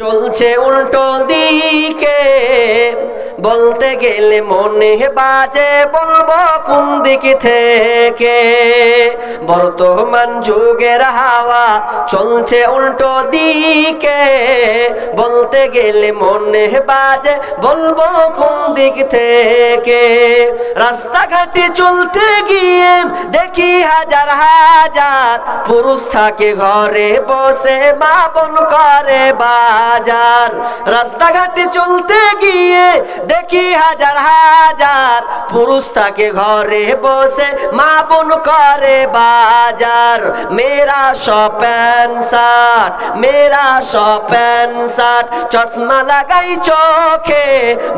চলছে উল্টো দিকে, বলতে গেলে মনে বাজে বলবো কোন দিক থেকে। বর্তমান যুগের হাওয়া চলছে উল্টো দিকে, বলতে গেলে মনে বাজে বলবো কোন দিক থেকে। রাস্তাঘাটে চলতে গিয়ে দেখি হাজার হাজার পুরুষ থাকে ঘরে বসে, মা বোন করে বাজার। রাস্তাঘাটে চলতে গিয়ে দেখি হাজার হাজার পুরুষ থাকে ঘরে বসে, মা বোন করে বাজার। মেরা সব প্যান্ট শার্ট, মেরা সব প্যান্ট শার্ট, চশমা লাগাই চোখে।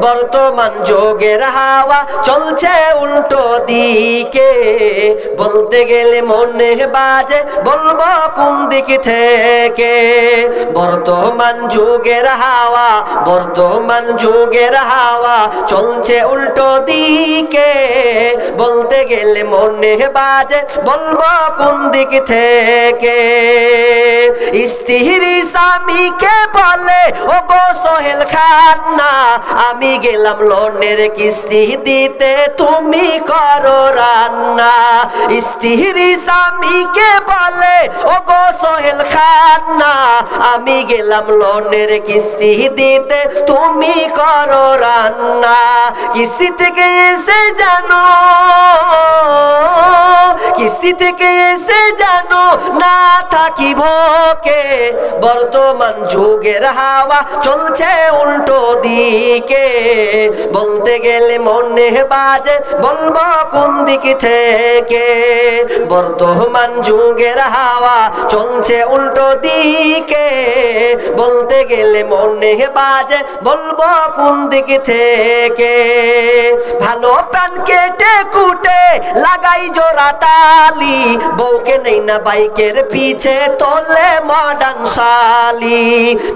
বর্তমান যুগের হাওয়া চলছে উল্টো দিকে, বলতে গেলে মনে বাজে বলবো কোন দিক থেকে। বর্তমান যুগের হাওয়া, বর্তমান যুগের হাওয়া চলছে উল্টো দিকে, বলতে গেলে মনে বাজে বলবো কোন দিক থেকে। স্ত্রী স্বামীকে বলে ও গো সোহেল খান্না, আমি গেলাম লোনের কিস্তি দিতে, তুমি করো রান্না। স্ত্রী স্বামীকে বলে ও গো সোহেল খান্না, আমি গেলাম লোনের কিস্তি দিতে, তুমি করো রান্না। কিস্তি থেকে এসে জানো, কিস্তি থেকে এসে জানো না থাকি ভোকে। বর্তমান যুগের হাওয়া চলছে উল্টো দিকে, বলতে গেলে মনে বাজে বলবো কোন দিক থেকে। বর্তমান যুগের হাওয়া চলছে উল্টো দিকে, বলতে গেলে মনে বাজে বলবো কোন দিক থেকে। ভালো প্যান কেটে কুটে লাগাই জোড়া তালি, বউকে নেই না বাইকের পিছে তোলে মডার্ন শালি।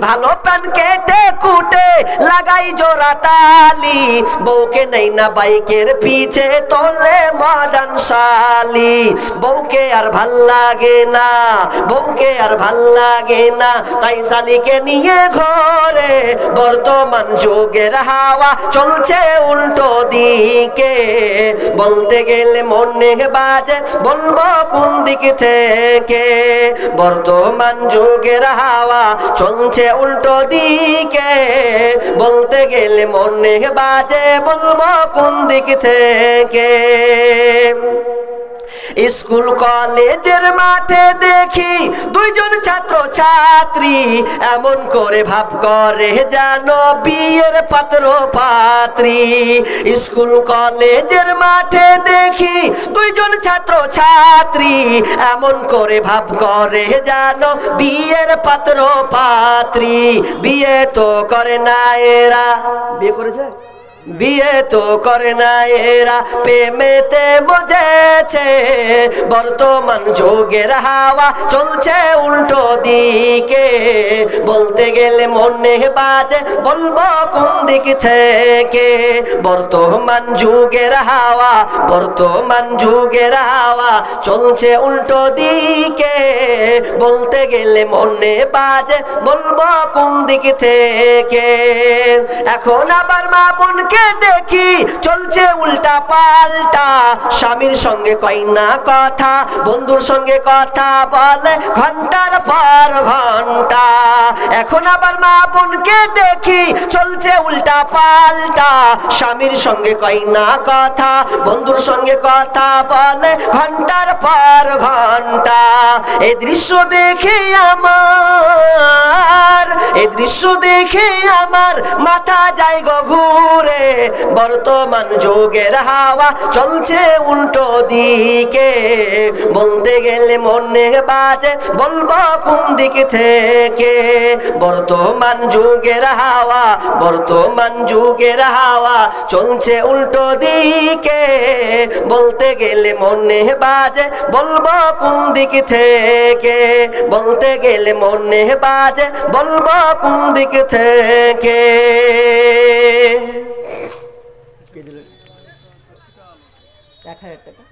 ভালো প্যান কেটে কুটে লাগাই জোড়া তালি, বউকে নেই না বাইকের পিছে তোলে মডার্ন শালি। বউকে আর ভাল লাগে না, বউকে আর ভাল লাগে না, তাই শালিকে নিয়ে ঘরে। বর্তমান যুগের হাওয়া চলছে উল্টো দিকে, বলতে গেলে মনে বাজে বলবো কোন দিক থেকে। বর্তমান যুগের হাওয়া চলছে উল্টো দিকে, বলতে গেলে মনে বাজে বলবো কোন দিক থেকে। স্কুল কলেজের মাঠে দেখি দুইজন ছাত্র ছাত্রী, এমন করে ভাব করে জানো বিয়ের পাত্র পাত্রী। স্কুল কলেজের মাঠে দেখি দুইজন ছাত্র ছাত্রী, এমন করে ভাব করে জানো বিয়ের পাত্র পাত্রী। বিয়ে তো করে না এরা, বিয়ে করেছে? বিয়ে তো করে না এরা, প্রেমেতে মজেছে। বর্তমান যুগের হাওয়া চলছে উল্টো দিকে, বলতে গেলে মনে বাজে বলবো কোন দিক থেকে। বর্তমান যুগের হাওয়া, বর্তমান যুগের হাওয়া চলছে উল্টো দিকে, বলতে গেলে মনে বাজে বলবো কোন দিক থেকে। এখন আবার মা বোনকে দেখি চলছে উল্টা পাল্টা, স্বামীর সঙ্গে কয় না কথা, বন্ধুর সঙ্গে কথা বলে ঘন্টার পর ঘন্টা। এখন আবার মা বোনকে দেখি চলছে উল্টা পাল্টা, স্বামীর সঙ্গে কয় না কথা, বন্ধুর সঙ্গে কথা বলে ঘন্টার পর ঘন্টা। এই দৃশ্য দেখে আমার, এই দৃশ্য দেখে আমার মাথা যায় গো ঘুরে। বর্তমান যুগের হাওয়া চলছে উল্টো দিকে, বলতে গেলে মনে বাজে বলবো কোন দিক থেকে। বর্তমান যুগের হাওয়া, বর্তমান যুগের হাওয়া চলছে উল্টো দিকে, বলতে গেলে মনে বাজে বলবো কোন দিক থেকে। বলতে গেলে মনে বাজে বলবো কোন দিক থেকে। ¡1,000 টাকা।